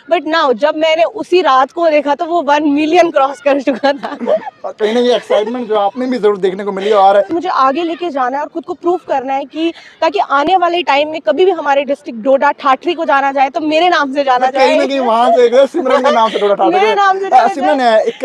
But now जब मैंने उसी रात को देखा तो वो 1 मिलियन क्रॉस कर चुका था। कहीं ना ये एक्साइटमेंट जो आपने भी जरूर देखने को मिली। और मुझे आगे लेके जाना है और खुद को प्रूव करना है कि ताकि आने वाले टाइम में कभी भी हमारे डिस्ट्रिक्ट डोडा ठाठरी को जाना जाए तो मेरे नाम से जाना कहीं ना जाए। कहीं वहां से एक सिमरन के नाम से थोड़ा मेरे नाम से जाना सिमरन जाए। एक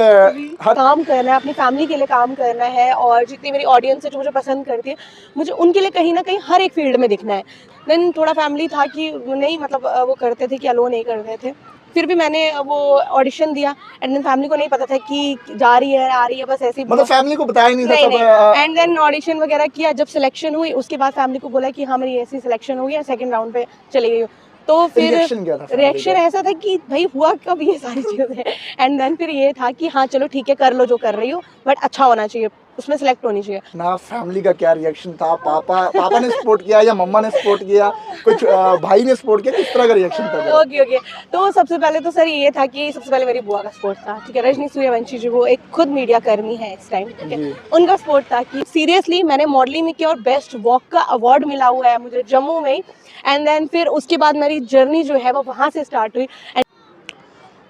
काम करना है, अपनी फैमिली के लिए काम करना है और जितनी मेरी ऑडियंस है जो मुझे पसंद करती है, मुझे उनके लिए कहीं ना कहीं हर एक फील्ड में दिखना है। देन थोड़ा फैमिली था कि नहीं मतलब वो करते थे कि अलो नहीं करते थे, फिर भी मैंने वो ऑडिशन दिया एंड देन फैमिली को नहीं पता था कि जा रही है आ रही है, बस ऐसे ही मतलब फैमिली को बताया नहीं था नहीं सब नहीं। एंड देन ऑडिशन वगैरह किया, जब सिलेक्शन हुई उसके बाद फैमिली को बोला कि हाँ मेरी ऐसी सिलेक्शन हो गई, सेकंड राउंड पे चली गई हूँ। तो फिर रिएक्शन क्या था family रिएक्शन का? ऐसा था कि भाई हुआ कब ये सारी चीजें। एंड देन फिर ये था कि हाँ चलो ठीक है कर लो जो कर रही हो, बट अच्छा होना चाहिए, उसमें सिलेक्ट होनी चाहिए। ना फैमिली का क्या रिएक्शन था? पापा ने सपोर्ट किया या मम्मा ने सपोर्ट किया, कुछ भाई ने सपोर्ट किया, किस तरह का रिएक्शन था? Okay okay. तो सबसे पहले तो सर ये था कि सबसे पहले मेरी बुआ का सपोर्ट था, ठीक है। रजनी सूर्यवंशी जी वो एक खुद मीडिया कर्मी है इस टाइम, ठीक है। जी। उनका सपोर्ट था कि सीरियसली मैंने मॉडलिंग में किया और बेस्ट वॉक का अवार्ड मिला हुआ है मुझे जम्मू में। एंड देन फिर उसके बाद मेरी जर्नी जो है वो वहाँ से स्टार्ट हुई।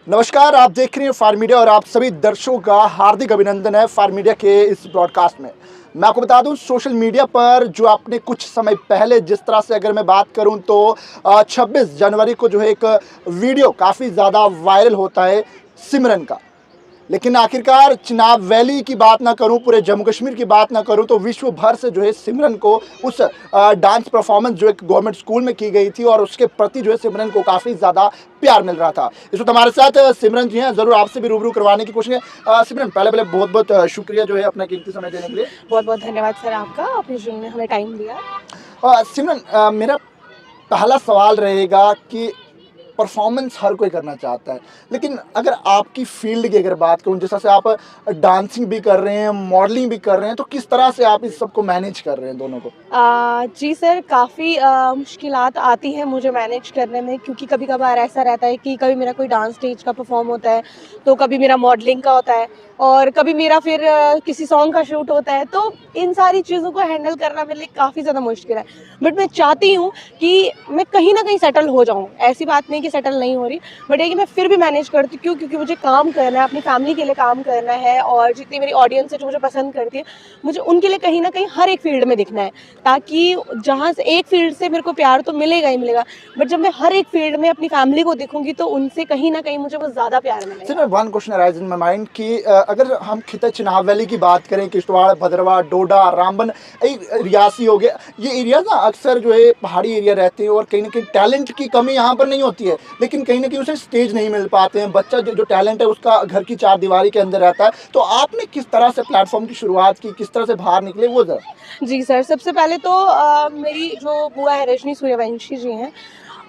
नमस्कार, आप देख रहे हैं फार मीडिया और आप सभी दर्शकों का हार्दिक अभिनंदन है फार मीडिया के इस ब्रॉडकास्ट में। मैं आपको बता दूं, सोशल मीडिया पर जो आपने कुछ समय पहले जिस तरह से अगर मैं बात करूं तो 26 जनवरी को जो है एक वीडियो काफ़ी ज़्यादा वायरल होता है सिमरन का। लेकिन आखिरकार चिनाब वैली की बात ना करूं, पूरे जम्मू कश्मीर की बात ना करूं तो विश्व भर से जो है सिमरन को उस डांस परफॉर्मेंस जो एक गवर्नमेंट स्कूल में की गई थी और उसके प्रति जो है सिमरन को काफ़ी ज़्यादा प्यार मिल रहा था। इस वक्त हमारे साथ सिमरन जी हैं, ज़रूर आपसे भी रूबरू करवाने की कोशिश है। सिमरन, पहले बहुत बहुत शुक्रिया जो है अपना कीमती समय देने के लिए। बहुत बहुत धन्यवाद सर आपका, आपने जो हमें टाइम दिया। सिमरन, मेरा पहला सवाल रहेगा कि परफॉर्मेंस हर कोई करना चाहता है, लेकिन अगर आपकी फील्ड की अगर बात करूं, जैसा से आप डांसिंग भी कर रहे हैं, मॉडलिंग भी कर रहे हैं, तो किस तरह से आप इस सबको मैनेज कर रहे हैं दोनों को? जी सर, काफ़ी मुश्किलात आती हैं मुझे मैनेज करने में, क्योंकि कभी कभार ऐसा रहता है कि कभी मेरा कोई डांस स्टेज का परफॉर्म होता है, तो कभी मेरा मॉडलिंग का होता है और कभी मेरा फिर किसी सॉन्ग का शूट होता है। तो इन सारी चीज़ों को हैंडल करना मेरे लिए काफ़ी ज़्यादा मुश्किल है। बट मैं चाहती हूँ कि मैं कहीं ना कहीं सेटल हो जाऊँ, ऐसी बात नहीं कि सेटल नहीं हो रही, बट ये कि मैं फिर भी मैनेज करती हूँ क्योंकि मुझे काम करना है, अपनी फैमिली के लिए काम करना है और जितनी मेरी ऑडियंस है जो मुझे पसंद करती है, मुझे उनके लिए कहीं ना कहीं हर एक फील्ड में दिखना है, ताकि जहाँ से एक फील्ड से मेरे को प्यार तो मिलेगा ही मिलेगा, बट जब मैं हर एक फील्ड में अपनी फैमिली को देखूंगी तो उनसे कहीं ना कहीं मुझे वो ज़्यादा प्यार मिलेगा। सिर्फ one question arise in my mind कि अगर हम खिता चिनाब वैली की बात करें, किश्तवाड़, भद्रवाह, डोडा, रामबन, रियासी हो गया, ये एरिया ना अक्सर जो है पहाड़ी एरिया रहते हैं और कहीं ना कहीं टैलेंट की कमी यहाँ पर नहीं होती है, लेकिन कहीं ना कहीं उसे स्टेज नहीं मिल पाते हैं। बच्चा जो टैलेंट है उसका घर की चार दीवारी के अंदर रहता है। तो आपने किस तरह से प्लेटफॉर्म की शुरुआत की, किस तरह से बाहर निकले, वो जरा। जी सर, सबसे पहले तो मेरी जो बुआ है रजनी सूर्यवंशी जी हैं,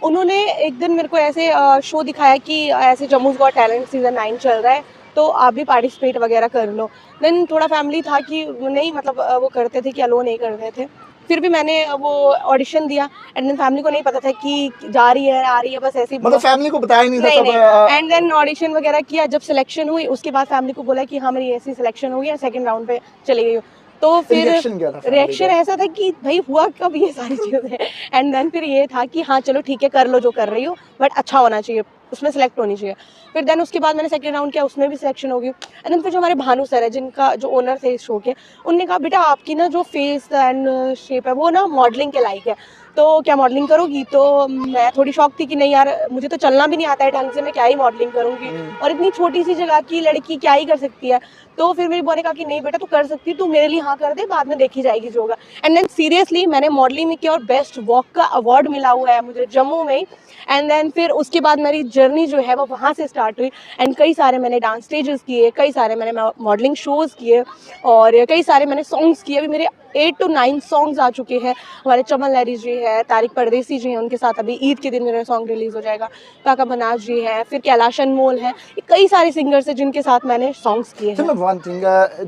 उन्होंने एक दिन मेरे को ऐसे शो दिखाया कि ऐसे जम्मू's गॉट टैलेंट सीज़न 9 चल रहा है, तो आप भी पार्टिसिपेट वगैरह कर लो। देन थोड़ा फैमिली था कि नहीं मतलब वो करते थे कि अलो नहीं करते थे, फिर भी मैंने वो ऑडिशन दिया एंड देन फैमिली को नहीं पता था कि जा रही है आ रही है, बस ऐसे ही मतलब फैमिली को बताया नहीं था नहीं सब नहीं। एंड देन ऑडिशन वगैरह किया, जब सिलेक्शन हुई उसके बाद फैमिली को बोला कि हाँ मेरी ऐसी सिलेक्शन हो गई, सेकंड राउंड पे चली गई हूँ। तो फिर रिएक्शन क्या था family रिएक्शन का? ऐसा था कि भाई हुआ कब ये सारी चीजें। एंड देन फिर ये था कि हाँ चलो ठीक है कर लो जो कर रही हो, बट अच्छा होना चाहिए, उसमें सेलेक्ट होनी चाहिए। फिर देन उसके बाद मैंने सेकंड राउंड किया, उसमें भी सिलेक्शन हो गई। एंड देन फिर जो हमारे भानु सर है, जिनका जो ओनर थे इस शो के, उनने कहा बेटा आपकी ना जो फेस एंड शेप है वो ना मॉडलिंग के लायक है, तो क्या मॉडलिंग करोगी? तो मैं थोड़ी शौक थी कि नहीं यार मुझे तो चलना भी नहीं आता है ढंग से, मैं क्या ही मॉडलिंग करूंगी और इतनी छोटी सी जगह की लड़की क्या ही कर सकती है। तो फिर मेरी बुआ ने कहा कि नहीं बेटा तू कर सकती है, तू मेरे लिए हाँ कर दे, बाद में देखी जाएगी जो होगा। एंड देन सीरियसली मैंने मॉडलिंग में किया और बेस्ट वॉक का अवार्ड मिला हुआ है मुझे जम्मू में। एंड देन फिर उसके बाद मेरी जर्नी जो है वो वहाँ से स्टार्ट हुई एंड कई सारे मैंने डांस स्टेजेस किए, कई सारे मैंने मॉडलिंग शोज़ किए और कई सारे मैंने सॉन्ग्स किए। अभी मेरे 8 to 9 सॉन्ग्स आ चुके हैं। हमारे चमन लहरी जी है, तारिक परदेसी जी हैं, उनके साथ अभी ईद के दिन मेरा सॉन्ग रिलीज़ हो जाएगा। काका बनास जी हैं, फिर कैलाश अनमोल हैं, कई सारे सिंगर्स हैं जिनके साथ मैंने सॉन्ग्स किए हैं। वन थिंग,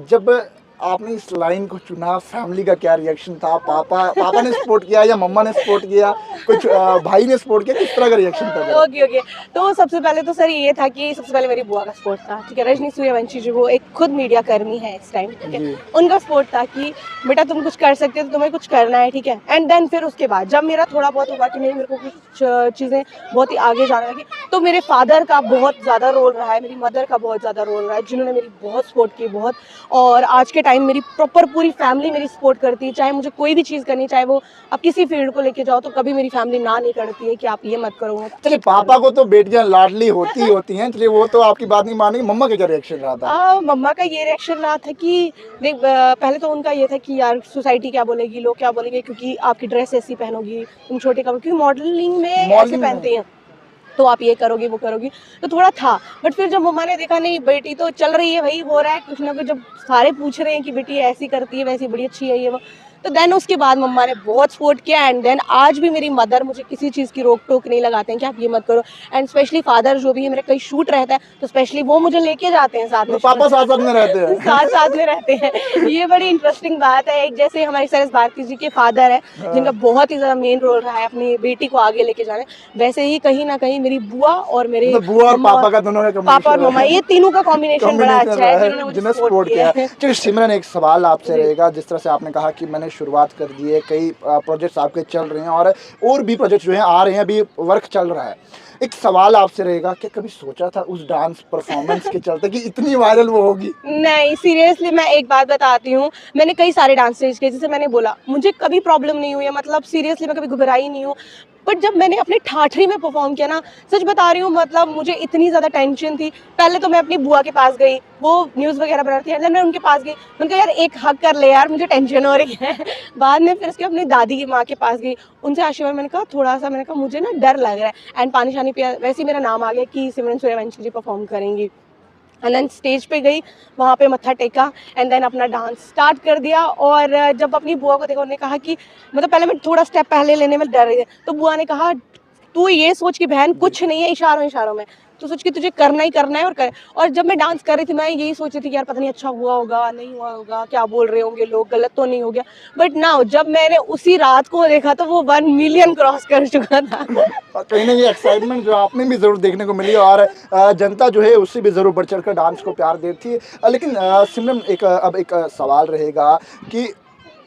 जब आपने इस लाइन को चुना, फैमिली का क्या रिएक्शन था? पापा ने सपोर्ट किया या मम्मा ने सपोर्ट किया, कुछ भाई ने सपोर्ट किया, किस तरह का रिएक्शन था मेरा? Okay okay. तो सबसे पहले तो सर ये था कि सबसे पहले मेरी बुआ का सपोर्ट था, ठीक है। रजनी सूर्यवंशी जी वो एक खुद मीडिया कर्मी है इस टाइम, ठीक है। जी। उनका सपोर्ट था कि बेटा तुम कुछ कर सकते हो तो तुम्हें कुछ करना है, ठीक है। एंड देन फिर उसके बाद जब मेरा थोड़ा बहुत हुआ कि नहीं मेरे को कुछ चीज़ें बहुत ही आगे जाने लगी, तो मेरे फादर का बहुत ज़्यादा रोल रहा है, मेरी मदर का बहुत ज़्यादा रोल रहा है, जिन्होंने मेरी बहुत सपोर्ट की, बहुत। और आज के टाइम मेरी प्रॉपर पूरी फैमिली मेरी सपोर्ट करती है, चाहे मुझे कोई भी चीज़ करनी, चाहे वो आप किसी फील्ड को लेके जाओ, तो कभी मेरी फैमिली ना नहीं करती है कि आप ये मत करो। चलिए, पापा को तो बेटियां लाडली होती ही होती हैं, चलिए वो तो आपकी बात नहीं मानेंगे। मम्मा का क्या रिएक्शन रहा था? मम्मा का ये रिएक्शन रहा था कि देख पहले तो उनका ये था कि यार सोसाइटी क्या बोलेगी, लोग क्या बोलेंगे, क्योंकि आपकी ड्रेस ऐसी पहनोगी, तुम छोटे कपड़े, क्योंकि मॉडलिंग में ऐसे मॉडलिंग में। पहनते हैं, तो आप ये करोगी वो करोगी, तो थोड़ा था। बट फिर जब मम्मा ने देखा नहीं बेटी तो चल रही है, भाई हो रहा है कुछ ना कुछ, जब सारे पूछ रहे हैं कि बेटी ऐसी करती है वैसी बड़ी अच्छी है ये वो, तो देन उसके बाद मम्मा ने बहुत सपोर्ट किया। एंड देन आज भी मेरी मदर मुझे किसी चीज़ की रोक टोक नहीं लगाते हैं कि आप ये मत करो। एंड स्पेशली फादर जो भी है, मेरे कहीं शूट रहता है तो स्पेशली वो मुझे लेके जाते हैं साथ में, तो पापा साथ साथ में रहते हैं? साथ साथ में रहते हैं। ये बड़ी इंटरेस्टिंग बात है। एक जैसे हमारे सरस भारती जी के फादर है, जिनका बहुत ही ज्यादा मेन रोल रहा है अपनी बेटी को आगे लेके जाने, वैसे ही कहीं ना कहीं मेरी बुआ और मेरे मतलब बुआ और पापा का दोनों का पापा और मम्मा, ये तीनों का कॉम्बिनेशन बड़ा अच्छा है, जिन्होंने मुझे जिन्हें सपोर्ट सपोर्ट किया किया है। है। चलिए सिमरन, एक सवाल आपसे जी। रहेगा। जिस तरह से आपने कहा कि मैंने शुरुआत कर दी है, कई प्रोजेक्ट्स आपके चल रहे हैं और भी प्रोजेक्ट्स जो हैं आ रहे हैं, अभी वर्क चल रहा है। एक सवाल आपसे रहेगा कि कभी सोचा था उस डांस परफॉर्मेंस के चलते कि इतनी वायरल वो होगी? नहीं, सीरियसली मैं एक बात बताती हूँ, मैंने कई सारे डांस स्टेज किए, जैसे मैंने बोला मुझे कभी प्रॉब्लम नहीं हुई है, मतलब सीरियसली मैं कभी घबराई नहीं हूँ। बट जब मैंने अपने ठाठरी में परफॉर्म किया ना, सच बता रही हूँ, मतलब मुझे इतनी ज़्यादा टेंशन थी। पहले तो मैं अपनी बुआ के पास गई, वो न्यूज़ वगैरह बना रही थी, जब मैं उनके पास गई, मैंने कहा यार एक हग कर ले यार, मुझे टेंशन हो रही है। बाद में फिर उसके अपनी दादी की माँ के पास गई, उनसे आशीर्वाद, मैंने कहा थोड़ा सा, मैंने कहा मुझे ना डर लग रहा है। एंड पानी शानी पिया, वैसे ही मेरा नाम आ गया कि सिमरन सूर्यवंशी जी परफॉर्म करेंगी। एंड देन स्टेज पे गई, वहाँ पे मत्था टेका, एंड देन अपना डांस स्टार्ट कर दिया। और जब अपनी बुआ को देखा, उन्होंने कहा कि मतलब पहले मैं थोड़ा स्टेप पहले लेने में डर रही थी, तो बुआ ने कहा तू ये सोच कि बहन कुछ नहीं है, इशारों इशारों में तो सोच कि तुझे करना ही करना है और कर। और जब मैं डांस कर रही थी, मैं यही सोच रही थी कि यार पता नहीं अच्छा हुआ होगा नहीं हुआ होगा, क्या बोल रहे होंगे लोग, गलत तो नहीं हो गया। बट नाउ जब मैंने उसी रात को देखा तो वो 1 मिलियन क्रॉस कर चुका था। और कहीं ना ये एक्साइटमेंट जो आपने भी जरूर देखने को मिली, और जनता जो है उससे भी जरूर बढ़ चढ़कर डांस को प्यार देती है। लेकिन सिमरन, अब एक सवाल रहेगा कि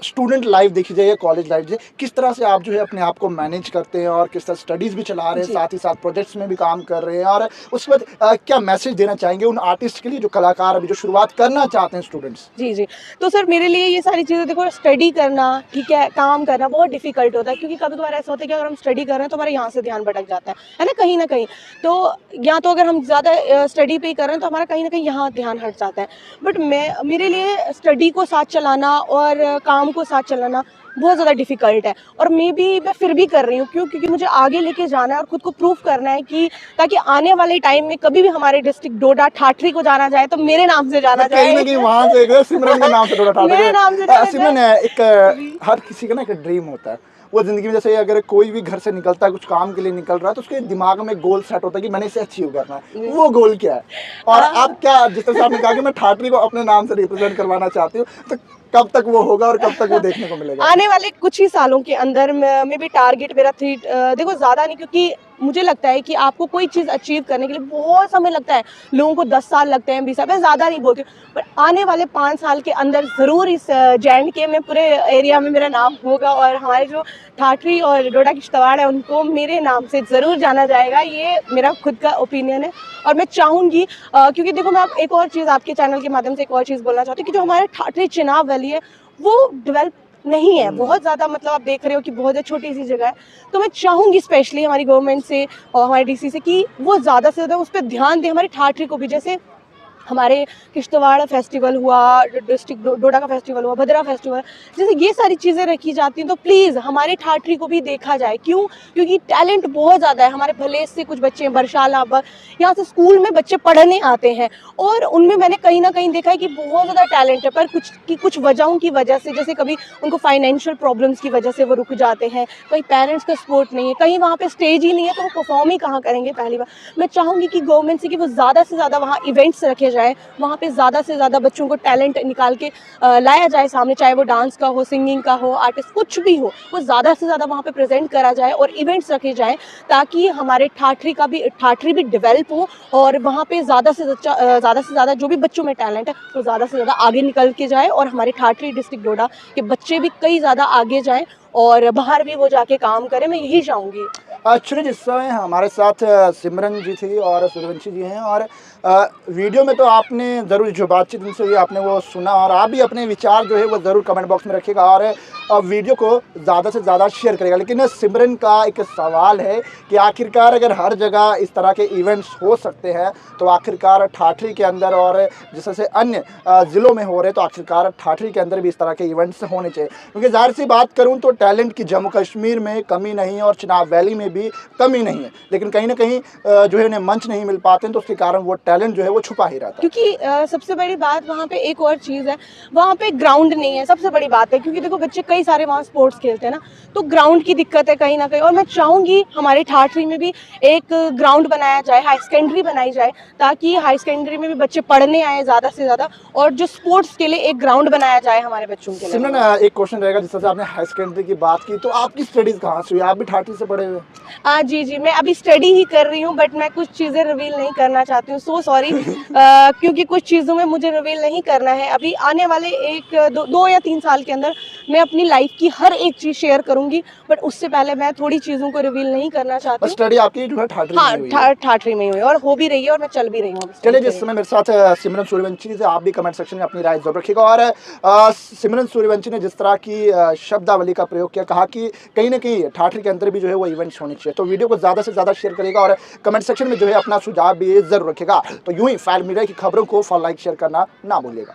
स्टूडेंट लाइफ देखी जाए या कॉलेज लाइफ जाए, किस तरह से आप जो है अपने आप को मैनेज करते हैं और किस तरह स्टडीज़ भी चला रहे हैं, जी। साथ ही साथ प्रोजेक्ट्स में भी काम कर रहे हैं, और उसके बाद क्या मैसेज देना चाहेंगे उन आर्टिस्ट के लिए जो कलाकार अभी जो शुरुआत करना चाहते हैं, स्टूडेंट्स? जी जी। तो सर मेरे लिए ये सारी चीज़ें, देखो स्टडी करना, ठीक है, काम करना बहुत डिफिकल्ट होता है, क्योंकि कभी कभार ऐसा होता है कि अगर हम स्टडी कर रहे हैं तो हमारा यहाँ से ध्यान भटक जाता है ना, कहीं ना कहीं। तो या तो अगर हम ज़्यादा स्टडी पे ही कर रहे हैं तो हमारा कहीं ना कहीं यहाँ ध्यान हट जाता है। बट मेरे लिए स्टडी को साथ चलाना और काम को साथ चलाना बहुत ज़्यादा डिफिकल्ट है। और मैं फिर भी कर रही हूँ, क्यों? क्योंकि मुझे आगे लेके जाना है और खुद को प्रूव करना है कि ताकि आने वाले टाइम में कभी भी हमारे डिस्ट्रिक्ट डोडा ठाठरी को जाना जाए तो मेरे नाम से जाना कहीं ना जाए। कहीं वहां से एक सिमरन के नाम से थोड़ा मेरे नाम से जाना सिमरन जाए। एक हर किसी का ना एक ड्रीम होता है वो जिंदगी में। जैसे अगर कोई भी घर से निकलता है, कुछ काम के लिए निकल रहा है, तो उसके दिमाग में गोल सेट होता है कि मैंने इसे अचीव करना है। वो गोल क्या है? और आप क्या, जिस तरह से आपने कहा कि मैं ठाठरी को अपने नाम से रिप्रेजेंट करवाना चाहती हूँ, तो कब तक वो होगा और कब तक वो देखने को मिलेगा? आने वाले कुछ ही सालों के अंदर में भी टारगेट मेरा देखो ज़्यादा नहीं, क्योंकि मुझे लगता है कि आपको कोई चीज़ अचीव करने के लिए बहुत समय लगता है। लोगों को 10 साल लगते हैं, 20 साल, मैं ज़्यादा नहीं बोलती हूँ, पर आने वाले 5 साल के अंदर ज़रूर इस J&K में पूरे एरिया में मेरा नाम होगा, और हमारे जो ठाठरी और डोडा किश्तवाड़ है उनको मेरे नाम से ज़रूर जाना जाएगा। ये मेरा खुद का ओपिनियन है। और मैं चाहूँगी, क्योंकि देखो मैं एक और चीज़ आपके चैनल के माध्यम से एक और चीज़ बोलना चाहती हूँ कि जो हमारे ठाठरी चिनाब वैली है वो डेवलप नहीं है बहुत ज़्यादा, मतलब आप देख रहे हो कि बहुत छोटी सी जगह है। तो मैं चाहूँगी स्पेशली हमारी गवर्नमेंट से और हमारे डीसी से कि वो ज़्यादा से ज़्यादा उस पर ध्यान दें, हमारे ठाठरी को भी। जैसे हमारे किश्तवाड़ फेस्टिवल हुआ, डिस्ट्रिक्ट डोडा का फेस्टिवल हुआ, भद्रा फेस्टिवल, जैसे ये सारी चीज़ें रखी जाती हैं, तो प्लीज़ हमारे ठाठरी को भी देखा जाए। क्यों? क्योंकि टैलेंट बहुत ज़्यादा है। हमारे भले से कुछ बच्चे हैं, बरशाला यहाँ से स्कूल में बच्चे पढ़ने आते हैं, और उनमें मैंने कहीं ना कहीं देखा है कि बहुत ज़्यादा टैलेंट है, पर कुछ वजहों की वजह से, जैसे कभी उनको फाइनेंशियल प्रॉब्लम्स की वजह से वो रुक जाते हैं, कहीं पेरेंट्स का सपोर्ट नहीं है, कहीं वहाँ पे स्टेज ही नहीं है, तो वो परफॉर्म ही कहाँ करेंगे? पहली बार मैं चाहूँगी कि गवर्नमेंट से कि वो ज़्यादा से ज़्यादा वहाँ इवेंट्स रखे जाए, जाए, वहाँ पे ज़्यादा से ज़्यादा बच्चों को टैलेंट निकाल के लाया जाए सामने, चाहे वो डांस का हो, सिंगिंग का हो, आर्टिस्ट कुछ भी हो, वो ज़्यादा से ज़्यादा वहाँ पे प्रेजेंट करा जाए और इवेंट्स रखे जाएँ, ताकि हमारे ठाठरी भी डेवलप हो और वहाँ पे ज़्यादा से ज़्यादा जो भी बच्चों में टैलेंट है वो ज़्यादा से ज़्यादा आगे निकल के जाए और हमारे ठाठरी डिस्ट्रिक्ट डोडा के बच्चे भी कई ज़्यादा आगे जाएँ और बाहर भी वो जाके काम करें, मैं यही चाहूँगी। एक्चुअली जिस समय हमारे साथ सिमरन जी थी और सूर्यवंशी जी हैं, और वीडियो में तो आपने ज़रूर जो बातचीत उनसे हुई आपने वो सुना, और आप भी अपने विचार जो है वो ज़रूर कमेंट बॉक्स में रखिएगा और वीडियो को ज़्यादा से ज़्यादा शेयर करेगा। लेकिन सिमरन का एक सवाल है कि आखिरकार अगर हर जगह इस तरह के इवेंट्स हो सकते हैं तो आखिरकार ठाठरी के अंदर और जैसे अन्य ज़िलों में हो रहे, तो आखिरकार ठाठरी के अंदर भी इस तरह के इवेंट्स होने चाहिए। क्योंकि जाहिर सी बात करूं तो टैलेंट की जम्मू कश्मीर में कमी नहीं है और चिनाब वैली में भी कमी नहीं है, लेकिन कहीं ना कहीं जो है उन्हें मंच नहीं मिल पाते हैं, तो उसके कारण वो टैलेंट जो है वो छुपा ही रहता है। क्योंकि सबसे बड़ी बात वहाँ पे एक और चीज़ है, वहाँ पे ग्राउंड नहीं है, सबसे बड़ी बात है। क्योंकि देखो बच्चे कई सारे वहाँ स्पोर्ट्स खेलते हैं ना, तो ग्राउंड की दिक्कत है कहीं ना कहीं। और मैं चाहूँगी हमारे ठाठरी में भी एक ग्राउंड बनाया जाए, हाई सेकेंडरी बनाई जाए, ताकि हाई सेकेंडरी में भी बच्चे पढ़ने आए ज़्यादा से ज़्यादा, और जो स्पोर्ट्स के लिए एक ग्राउंड बनाया जाए हमारे बच्चों के लिए। सिमरन, एक क्वेश्चन रहेगा, जिस तरह से आपने हाई सेकेंडरी की बात की, तो आपकी स्टडीज़ कहाँ से हुई? आप भी ठाठरी से पढ़े हुए? जी, मैं अभी स्टडी ही कर रही हूँ, बट मैं कुछ चीज़ें रिवील नहीं करना चाहती हूँ, सो सॉरी। क्योंकि कुछ चीज़ों में मुझे रिवील नहीं करना है। अभी आने वाले 2 या 3 साल के अंदर मैं अपनी लाइफ की हर एक चीज़ शेयर करूँगी, बट उससे पहले मैं थोड़ी चीज़ों को रिवील नहीं करना चाहती हूँ। स्टडी आपकी जो है ठाठरी हाँ, में हुई है? ठाठरी में ही हुई है और हो भी रही है और मैं चल भी रही हूँ। चलिए, जिस समय मेरे साथ सिमरन सूर्यवंशी से, आप भी कमेंट सेक्शन में अपनी राय जरूर रखिएगा। और सिमरन सूर्यवंशी ने जिस तरह की शब्दावली का प्रयोग किया, कहा कि कहीं ना कहीं ठाठरी के अंदर भी जो है वो इवेंट्स होने चाहिए, तो वीडियो को ज़्यादा से ज़्यादा शेयर करेगा और कमेंट सेक्शन में जो है अपना सुझाव भी जरूर रखेगा। तो यूं ही फायर मीडिया की खबरों को फॉलो, लाइक, शेयर करना ना भूलिएगा।